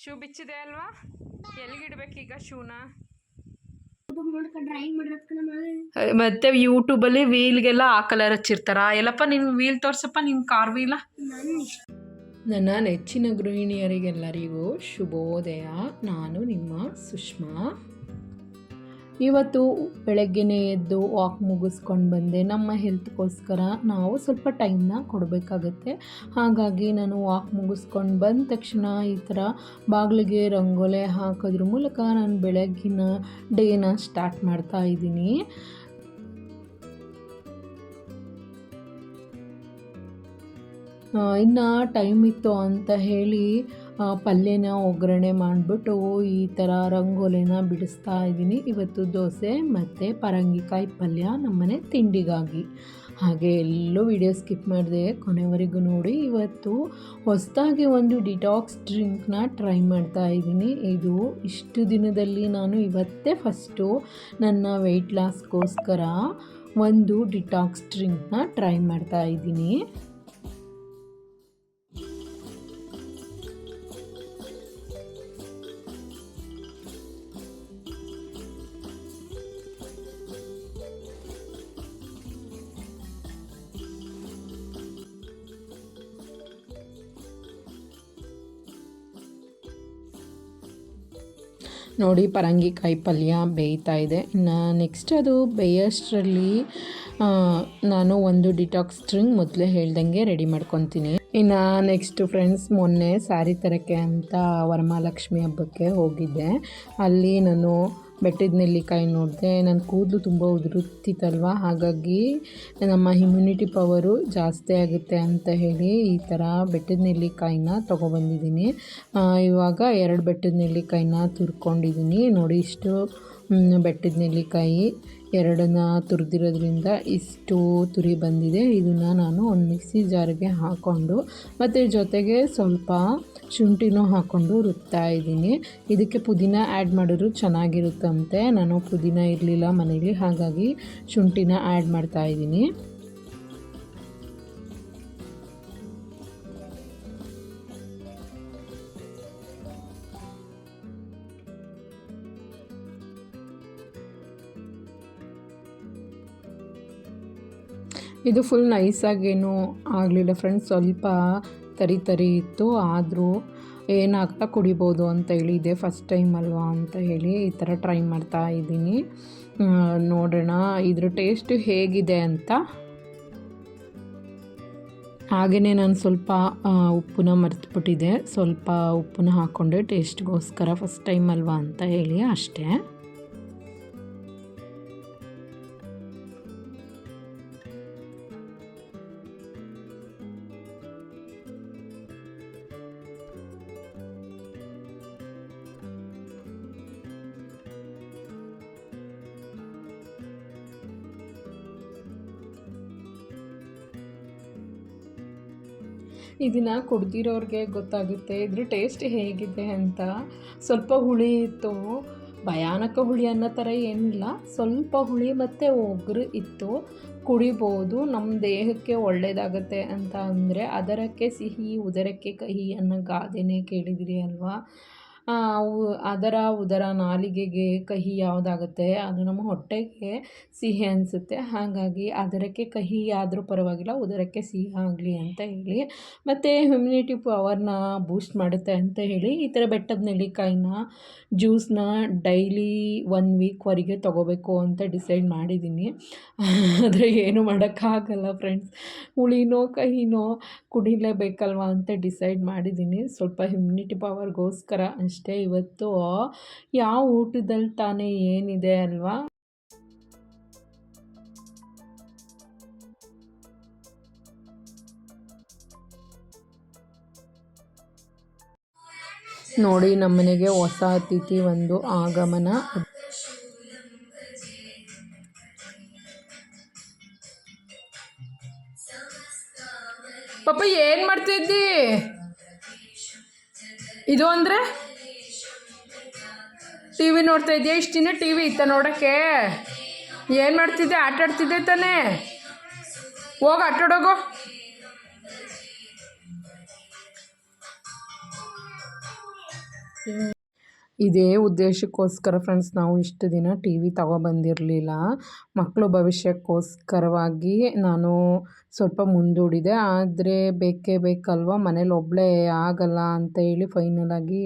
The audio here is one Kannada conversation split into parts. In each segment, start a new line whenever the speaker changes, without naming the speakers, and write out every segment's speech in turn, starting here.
ಶೂ ಬಿಚ್ಚಿದೆ ಅಲ್ವಾ? ಎಲ್ಲಿಗಿಡ್ಬೇಕೀಗ ಶೂನ? ಮತ್ತೆ ಯೂಟ್ಯೂಬಲ್ಲಿ ವೀಲ್ಗೆಲ್ಲ ಆ ಕಲರ್ ಹಚ್ಚಿರ್ತಾರ. ಎಲ್ಲಪ್ಪ ನಿನ್ನ ವೀಲ್ ತೋರ್ಸಪ್ಪ, ನಿನ್ನ ಕಾರ್ ವೀಲ. ನನ್ನ ನೆಚ್ಚಿನ ಗೃಹಿಣಿಯರಿಗೆಲ್ಲರಿಗೂ ಶುಭೋದಯ. ನಾನು ನಿಮ್ಮ ಸುಷ್ಮಾ. ಇವತ್ತು ಬೆಳಗ್ಗೆನೇ ಎದ್ದು ವಾಕ್ ಮುಗಿಸ್ಕೊಂಡು ಬಂದೆ. ನಮ್ಮ ಹೆಲ್ತ್ಗೋಸ್ಕರ ನಾವು ಸ್ವಲ್ಪ ಟೈಮ್ನ ಕೊಡಬೇಕಾಗತ್ತೆ. ಹಾಗಾಗಿ ನಾನು ವಾಕ್ ಮುಗಿಸ್ಕೊಂಡು ಬಂದ ತಕ್ಷಣ ಈ ಥರ ಬಾಗಿಲಿಗೆ ರಂಗೋಲೆ ಹಾಕೋದ್ರ ಮೂಲಕ ನಾನು ಬೆಳಗ್ಗಿನ ಡೇನ ಸ್ಟಾರ್ಟ್ ಮಾಡ್ತಾ ಇದ್ದೀನಿ. ಇನ್ನು ಟೈಮ್ ಇತ್ತು ಅಂತ ಹೇಳಿ ಪಲ್ಯನ ಒಗ್ಗರಣೆ ಮಾಡಿಬಿಟ್ಟು ಈ ಥರ ರಂಗೋಲಿನ ಬಿಡಿಸ್ತಾ ಇದ್ದೀನಿ. ಇವತ್ತು ದೋಸೆ ಮತ್ತು ಪರಂಗಿಕಾಯಿ ಪಲ್ಯ ನಮ್ಮನೆ ತಿಂಡಿಗಾಗಿ. ಹಾಗೆ ಎಲ್ಲೂ ವಿಡಿಯೋ ಸ್ಕಿಪ್ ಮಾಡಿದೆ, ಕೊನೆವರೆಗೂ ನೋಡಿ. ಇವತ್ತು ಹೊಸದಾಗಿ ಒಂದು ಡಿಟಾಕ್ಸ್ ಡ್ರಿಂಕ್ನ ಟ್ರೈ ಮಾಡ್ತಾ ಇದ್ದೀನಿ. ಇದು ಇಷ್ಟು ದಿನದಲ್ಲಿ ನಾನು ಇವತ್ತೇ ಫಸ್ಟು ನನ್ನ ವೆಯ್ಟ್ ಲಾಸ್ಗೋಸ್ಕರ ಒಂದು ಡಿಟಾಕ್ಸ್ ಡ್ರಿಂಕ್ನ ಟ್ರೈ ಮಾಡ್ತಾ ಇದ್ದೀನಿ. ನೋಡಿ ಪರಂಗಿಕಾಯಿ ಪಲ್ಯ ಬೇಯ್ತಾ ಇದೆ. ಇನ್ನು ನೆಕ್ಸ್ಟ್ ಅದು ಬೇಯೋಷ್ಟರಲ್ಲಿ ನಾನು ಒಂದು ಡಿಟಾಕ್ಸ್ ಡ್ರಿಂಕ್ ಮೊದಲೇ ಹೇಳ್ದಂಗೆ ರೆಡಿ ಮಾಡ್ಕೊತೀನಿ. ಇನ್ನು ನೆಕ್ಸ್ಟು ಫ್ರೆಂಡ್ಸ್, ಮೊನ್ನೆ ಸ್ಯಾರಿ ತರೋಕ್ಕೆ ಅಂತ ವರಮಹಾಲಕ್ಷ್ಮಿ ಹಬ್ಬಕ್ಕೆ ಹೋಗಿದ್ದೆ. ಅಲ್ಲಿ ನಾನು ಬೆಟ್ಟದ ನೆಲ್ಲಿಕಾಯಿ ನೋಡಿದೆ. ನನ್ನ ಕೂದಲು ತುಂಬ ಉದುರುತ್ತಿತ್ತಲ್ವ, ಹಾಗಾಗಿ ನಮ್ಮ ಇಮ್ಯುನಿಟಿ ಪವರು ಜಾಸ್ತಿ ಆಗುತ್ತೆ ಅಂತ ಹೇಳಿ ಈ ಥರ ಬೆಟ್ಟದ ನೆಲ್ಲಿಕಾಯಿನ ತೊಗೊಬಂದಿದ್ದೀನಿ. ಇವಾಗ 2 ಬೆಟ್ಟದ ನೆಲ್ಲಿಕಾಯಿನ ತುರ್ಕೊಂಡಿದ್ದೀನಿ. ನೋಡಿ, ಇಷ್ಟು ಬೆಟ್ಟದ ನೆಲ್ಲಿಕಾಯಿ 2ನ್ನ ತುರಿದಿರೋದ್ರಿಂದ ಇಷ್ಟು ತುರಿ ಬಂದಿದೆ. ಇದನ್ನು ನಾನು ಒಂದು ಮಿಕ್ಸಿ ಜಾರಿಗೆ ಹಾಕ್ಕೊಂಡು ಮತ್ತು ಜೊತೆಗೆ ಸ್ವಲ್ಪ ಶುಂಠಿನೂ ಹಾಕ್ಕೊಂಡು ರುಬ್ತಾ ಇದ್ದೀನಿ. ಇದಕ್ಕೆ ಪುದೀನ ಆ್ಯಡ್ ಮಾಡಿದ್ರು ಚೆನ್ನಾಗಿರುತ್ತಂತೆ. ನಾನು ಪುದೀನ ಇರಲಿಲ್ಲ ಮನೇಲಿ, ಹಾಗಾಗಿ ಶುಂಠಿನ ಆ್ಯಡ್ ಮಾಡ್ತಾ ಇದ್ದೀನಿ. ಇದು ಫುಲ್ ನೈಸಾಗೇನೂ ಆಗಲಿಲ್ಲ ಫ್ರೆಂಡ್ಸ್, ಸ್ವಲ್ಪ ತರಿ ತರಿ ಇತ್ತು. ಆದರೂ ಏನಾಗ್ತಾ ಕುಡಿಬೋದು ಅಂತ ಹೇಳಿ, ಇದೆ ಫಸ್ಟ್ ಟೈಮ್ ಅಲ್ವಾ ಅಂತ ಹೇಳಿ ಈ ಥರ ಟ್ರೈ ಮಾಡ್ತಾ ಇದ್ದೀನಿ. ನೋಡೋಣ ಇದ್ರ ಟೇಸ್ಟ್ ಹೇಗಿದೆ ಅಂತ. ಹಾಗೆಯೇ ನಾನು ಸ್ವಲ್ಪ ಉಪ್ಪನ್ನ ಮರೆತುಬಿಟ್ಟಿದ್ದೆ. ಸ್ವಲ್ಪ ಉಪ್ಪನ್ನ ಹಾಕ್ಕೊಂಡೆ ಟೇಸ್ಟ್ಗೋಸ್ಕರ, ಫಸ್ಟ್ ಟೈಮ್ ಅಲ್ವಾ ಅಂತ ಹೇಳಿ ಅಷ್ಟೇ. ಇದನ್ನು ಕುಡ್ದಿರೋರಿಗೆ ಗೊತ್ತಾಗುತ್ತೆ ಇದ್ರ ಟೇಸ್ಟ್ ಹೇಗಿದೆ ಅಂತ. ಸ್ವಲ್ಪ ಹುಳಿ ಇತ್ತು, ಭಯಾನಕ ಹುಳಿ ಅನ್ನೋ ಥರ ಏನಿಲ್ಲ, ಸ್ವಲ್ಪ ಹುಳಿ ಮತ್ತು ಒಗರು ಇತ್ತು. ಕುಡಿಬೋದು, ನಮ್ಮ ದೇಹಕ್ಕೆ ಒಳ್ಳೆಯದಾಗತ್ತೆ ಅಂತ ಅಂದರೆ. ಅದರಕ್ಕೆ ಸಿಹಿ ಉದರಕ್ಕೆ ಕಹಿ ಅನ್ನೋ ಗಾದೆನೇ ಕೇಳಿದಿರಿ ಅಲ್ವಾ? ಉದರ ನಾಲಿಗೆಗೆ ಕಹಿ ಯಾವುದಾಗುತ್ತೆ ಅದು ನಮ್ಮ ಹೊಟ್ಟೆಗೆ ಸಿಹಿ ಅನಿಸುತ್ತೆ. ಹಾಗಾಗಿ ಅದರಕ್ಕೆ ಕಹಿ ಆದರೂ ಪರವಾಗಿಲ್ಲ, ಉದರಕ್ಕೆ ಸಿಹಿ ಆಗಲಿ ಅಂತ ಹೇಳಿ, ಮತ್ತು ಇಮ್ಯುನಿಟಿ ಪವರ್ನ ಬೂಸ್ಟ್ ಮಾಡುತ್ತೆ ಅಂತ ಹೇಳಿ ಈ ಥರ ಬೆಟ್ಟದ ನೆಲ್ಲಿಕಾಯಿನ ಜ್ಯೂಸನ್ನ ಡೈಲಿ 1 ವೀಕ್ವರೆಗೆ ತೊಗೋಬೇಕು ಅಂತ ಡಿಸೈಡ್ ಮಾಡಿದ್ದೀನಿ. ಆದರೆ ಏನು ಮಾಡೋಕ್ಕಾಗಲ್ಲ ಫ್ರೆಂಡ್ಸ್, ಹುಳಿನೋ ಕಹಿನೋ ಕುಡಿಲೇಬೇಕಲ್ವ ಅಂತ ಡಿಸೈಡ್ ಮಾಡಿದ್ದೀನಿ. ಸ್ವಲ್ಪ ಇಮ್ಯುನಿಟಿ ಪವರ್ಗೋಸ್ಕರ ಅಷ್ಟೇ. ಇವತ್ತು ಯಾವ ಊಟದಲ್ಲಿ ತಾನೇ ಏನಿದೆ ಅಲ್ವಾ? ನೋಡಿ, ನಮ್ಮನೆಗೆ ಹೊಸ ಅತಿಥಿ ಒಂದು ಆಗಮನ. ಪಾಪ ಏನು ಮಾಡ್ತಿದ್ದಿ? ಇದು ಅಂದರೆ ಟಿ ವಿ ನೋಡ್ತಾ ಇದೆಯಾ? ಇಷ್ಟು ದಿನ ಟಿ ವಿ ಇತ್ತ ನೋಡೋಕ್ಕೆ? ಏನು ಮಾಡ್ತಿದ್ದೆ? ಆಟ ಆಡ್ತಿದ್ದೆ ತಾನೇ? ಹೋಗಿ ಆಟಾಡೋಗೋ. ಇದೇ ಉದ್ದೇಶಕ್ಕೋಸ್ಕರ ಫ್ರೆಂಡ್ಸ್ ನಾವು ಇಷ್ಟು ದಿನ ಟಿ ವಿ ತಗೊಬಂದಿರಲಿಲ್ಲ. ಮಕ್ಕಳು ಭವಿಷ್ಯಕ್ಕೋಸ್ಕರವಾಗಿ ನಾನು ಸ್ವಲ್ಪ ಮುಂದೂಡಿದೆ. ಆದರೆ ಬೇಕೇ ಬೇಕಲ್ವ, ಮನೇಲಿ ಒಬ್ಬಳೇ ಆಗಲ್ಲ ಅಂತ ಹೇಳಿ ಫೈನಲಾಗಿ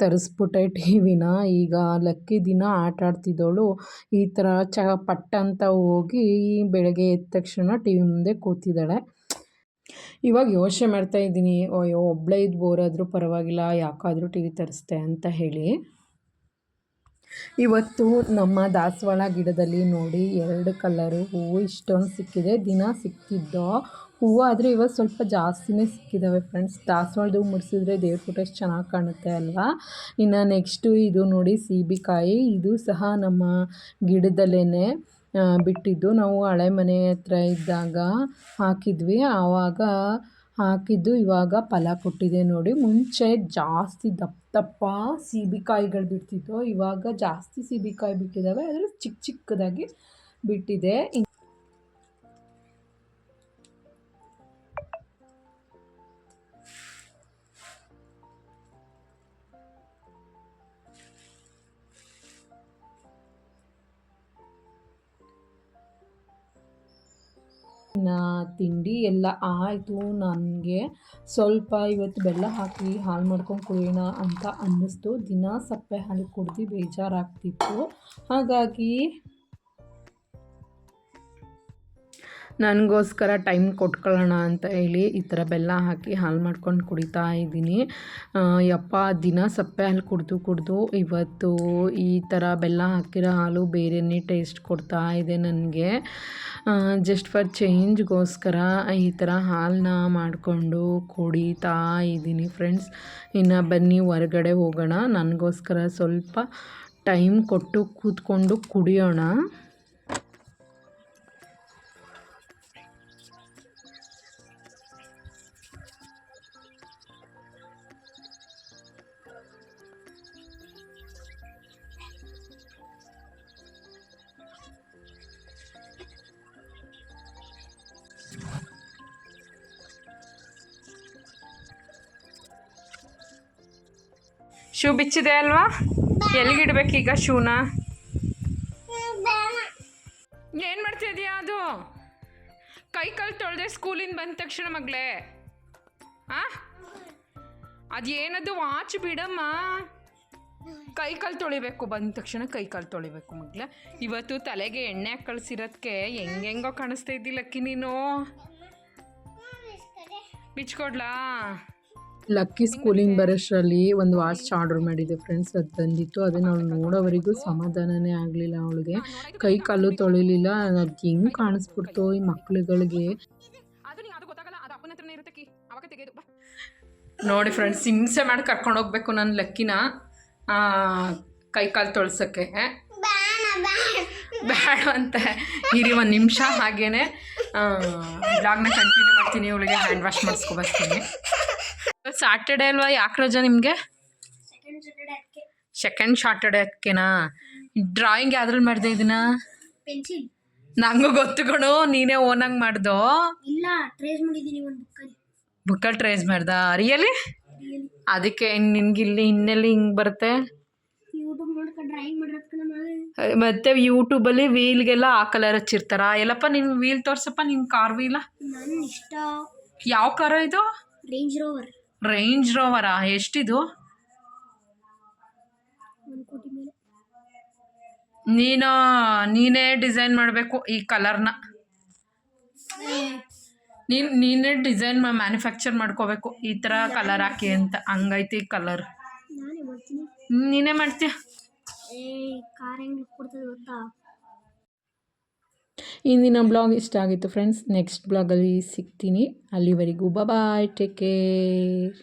ತರಿಸ್ಬಿಟ್ಟೆ ಟಿ ವಿನ. ಈಗ ಲಕ್ಕಿ ದಿನ ಆಟ ಆಡ್ತಿದ್ದವಳು ಈ ಥರ ಪಟ್ಟಂತ ಹೋಗಿ ಬೆಳಗ್ಗೆ ಎದ್ದ ತಕ್ಷಣ ಟಿ ವಿ ಮುಂದೆ ಕೂತಿದ್ದಾಳೆ. ಇವಾಗ ಯೋಚನೆ ಮಾಡ್ತಾಯಿದ್ದೀನಿ, ಅಯ್ಯೋ ಒಬ್ಬಳೇ ಇದು ಬೋರ್ ಆದರೂ ಪರವಾಗಿಲ್ಲ, ಯಾಕಾದರೂ ಟಿ ವಿ ತರಿಸ್ದೆ ಅಂತ ಹೇಳಿ. ಇವತ್ತು ನಮ್ಮ ದಾಸವಾಳ ಗಿಡದಲ್ಲಿ ನೋಡಿ 2 ಕಲರು ಹೂವು ಇಷ್ಟೊಂದು ಸಿಕ್ಕಿದೆ. ದಿನ ಸಿಕ್ತಿದ್ದೋ ಹೂವು, ಆದರೆ ಇವತ್ತು ಸ್ವಲ್ಪ ಜಾಸ್ತಿನೇ ಸಿಕ್ಕಿದ್ದಾವೆ ಫ್ರೆಂಡ್ಸ್. ದಾಸವಾಳದ ಹೂವು ಮುಡಿಸಿದ್ರೆ ದೇವ್ರ ಫೋಟೋ ಎಷ್ಟು ಚೆನ್ನಾಗಿ ಕಾಣುತ್ತೆ ಅಲ್ವಾ. ಇನ್ನು ನೆಕ್ಸ್ಟು ಇದು ನೋಡಿ ಸೀಬೆಕಾಯಿ. ಇದು ಸಹ ನಮ್ಮ ಗಿಡದಲ್ಲೇ ಬಿಟ್ಟಿದ್ದು. ನಾವು ಹಳೆ ಮನೆ ಹತ್ರ ಇದ್ದಾಗ ಹಾಕಿದ್ವಿ, ಆವಾಗ ಹಾಕಿದ್ದು ಇವಾಗ ಫಲ ಕೊಟ್ಟಿದೆ ನೋಡಿ. ಮುಂಚೆ ಜಾಸ್ತಿ ದಪ್ಪ ದಪ್ಪ ಸೀಬೆಕಾಯಿಗಳು ಬಿಡ್ತಿತ್ತು, ಇವಾಗ ಜಾಸ್ತಿ ಸೀಬೆಕಾಯಿ ಬಿಟ್ಟಿದ್ದಾವೆ, ಅದರಲ್ಲಿ ಚಿಕ್ಕ ಚಿಕ್ಕದಾಗಿ ಬಿಟ್ಟಿದೆ. ತಿಂಡಿ ಎಲ್ಲ ಆಯಿತು. ನನಗೆ ಸ್ವಲ್ಪ ಇವತ್ತು ಬೆಲ್ಲ ಹಾಕಿ ಹಾಲು ಮಾಡ್ಕೊಂಡು ಕುಡಿಯೋಣ ಅಂತ ಅನ್ನಿಸ್ತು. ದಿನ ಸಪ್ಪೆ ಹಾಲು ಕುಡ್ದು ಬೇಜಾರಾಗ್ತಿತ್ತು, ಹಾಗಾಗಿ ನನಗೋಸ್ಕರ ಟೈಮ್ ಕೊಟ್ಕೊಳ್ಳೋಣ ಅಂತ ಹೇಳಿ ಈ ಥರ ಬೆಲ್ಲ ಹಾಕಿ ಹಾಲು ಮಾಡ್ಕೊಂಡು ಕುಡಿತಾ ಇದ್ದೀನಿ. ಯಪ್ಪ, ದಿನ ಸಪ್ಪೆ ಹಾಲು ಕುಡಿದು ಇವತ್ತು ಈ ಥರ ಬೆಲ್ಲ ಹಾಕಿರೋ ಹಾಲು ಬೇರೆಯೇ ಟೇಸ್ಟ್ ಕೊಡ್ತಾ ಇದೆ ನನಗೆ. ಜಸ್ಟ್ ಫಾರ್ ಚೇಂಜ್ಗೋಸ್ಕರ ಈ ಥರ ಹಾಲನ್ನ ಮಾಡಿಕೊಂಡು ಕುಡಿತಾ ಇದ್ದೀನಿ ಫ್ರೆಂಡ್ಸ್. ಇನ್ನು ಬನ್ನಿ ಹೊರಗಡೆ ಹೋಗೋಣ, ನನಗೋಸ್ಕರ ಸ್ವಲ್ಪ ಟೈಮ್ ಕೊಟ್ಟು ಕೂತ್ಕೊಂಡು ಕುಡಿಯೋಣ. ಶೂ ಬಿಚ್ಚಿದೆ ಅಲ್ವಾ? ಎಲ್ಲಿಗಿಡ್ಬೇಕೀಗ ಶೂನ? ಏನು ಮಾಡ್ತಿದ್ಯಾ? ಅದು ಕೈ ಕಾಲು ತೊಳೆದೆ ಸ್ಕೂಲಿಂದ ಬಂದ ತಕ್ಷಣ ಮಗಳೇ. ಅದೇನದು ವಾಚ್ ಬಿಡಮ್ಮ, ಕೈ ಕಾಲು ತೊಳಿಬೇಕು, ಬಂದ ತಕ್ಷಣ ಕೈ ಕಾಲು ತೊಳಿಬೇಕು ಮಗಳೇ. ಇವತ್ತು ತಲೆಗೆ ಎಣ್ಣೆ ಹಾಕಿ ಕಳಿಸಿರೋದಕ್ಕೆ ಹೆಂಗೆಂಗೋ ಕಾಣಿಸ್ತಾ ಇದ್ದಿಲ್ಲಕ್ಕಿ ನೀನು. ಬಿಚ್ಕೊಡ್ಲಾ? ಲಕ್ಕಿ ಸ್ಕೂಲಿಂಗ್ ಬರೋಷ್ಟರಲ್ಲಿ ಒಂದು ವಾಚ್ ಆರ್ಡರ್ ಮಾಡಿದ್ದೆ ಫ್ರೆಂಡ್ಸ್, ಅದು ಬಂದಿತ್ತು. ಅದನ್ನು ಅವ್ಳು ನೋಡೋವರೆಗೂ ಸಮಾಧಾನನೇ ಆಗಲಿಲ್ಲ. ಅವಳಿಗೆ ಕೈ ಕಾಲು ತೊಳಿಲಿಲ್ಲ. ಅದು ಹೆಂಗೆ ಕಾಣಿಸ್ಬಿಡ್ತು ಈ ಮಕ್ಳುಗಳಿಗೆ ನೋಡಿ ಫ್ರೆಂಡ್ಸ್. ಹಿಂಸೆ ಮಾಡಿ ಕರ್ಕೊಂಡು ಹೋಗ್ಬೇಕು ನನ್ನ ಲಕ್ಕಿನ ಕೈ ಕಾಲು ತೊಳ್ಸೋಕ್ಕೆ. ಬೇಡ ಅಂತ ಇರಿ ಒಂದು ನಿಮಿಷ, ಹಾಗೇನೆ ಬ್ಲಾಗ್ನ ಕಂಟಿನ್ಯೂ ಮಾಡ್ತೀನಿ. ಅವಳಿಗೆ ಹ್ಯಾಂಡ್ ವಾಶ್ ಮಾಡಿಸ್ಕೊಬರ್ತೀನಿ. ಸಾಟರ್ಡೆ ಅಲ್ವಾ, ಯಾಕೆ ರಜಾ ನಿಮಗೆ? Second Saturday ಅದಕ್ಕೆನಾ? ಡ್ರಾಯಿಂಗ್ ಯಾವ್ದ್ರಲ್ಲಿ ಮಾಡಿದೆ ಇದನ್ನ? ನಂಗೂ ಗೊತ್ತುಗಳು, ನೀನೇ ಓನಾಗಿ ಮಾಡ್ದೋ?
ಇಲ್ಲ, ಟ್ರೇಸ್ ಮಾಡಿದ್ದೀನಿ ಒಂದು
ಬುಕ್ಕಲ್ಲಿ ಟ್ರೇಸ್ ಮಾಡ್ದ? ರಿಯಲಿ? ಅದಕ್ಕೆ ನಿನ್ಗೆ ಇಲ್ಲಿ ಇನ್ನೆಲ್ಲಿ ಹಿಂಗೆ ಬರುತ್ತೆ? ಮತ್ತೆ ಯೂಟ್ಯೂಬಲ್ಲಿ ವೀಲ್ಗೆಲ್ಲ ಆ ಕಲರ್ ಹಚ್ಚಿರ್ತಾರ. ಎಲ್ಲಪ್ಪ ನಿನ್ ವೀಲ್ ತೋರ್ಸಪ್ಪ, ನಿನ್ ಕಾರ್ ವೀಲ. ಯಾವ ಕಾರು ಇದು?
Range rover.
ರೇಂಜ್ ರೋವರಾ? ಎಷ್ಟಿದು? ನೀನೇ ಡಿಸೈನ್ ಮಾಡಬೇಕು ಈ ಕಲರ್ನ. ನೀನೇ ಡಿಸೈನ್ ಮ್ಯಾನುಫ್ಯಾಕ್ಚರ್ ಮಾಡ್ಕೋಬೇಕು ಈ ಥರ ಕಲರ್ ಹಾಕಿ ಅಂತ. ಹಂಗೈತಿ ಈ ಕಲರ್. ನೀನೇ ಮಾಡ್ತೀಯ? ಇಂದಿನ ಬ್ಲಾಗ್ ಇಷ್ಟ ಆಗಿತ್ತು ಫ್ರೆಂಡ್ಸ್. ನೆಕ್ಸ್ಟ್ ಬ್ಲಾಗಲ್ಲಿ ಸಿಗ್ತೀನಿ. ಅಲ್ಲಿವರೆಗೂ ಬಾಯ್, ಟೇಕ್ ಕೇರ್.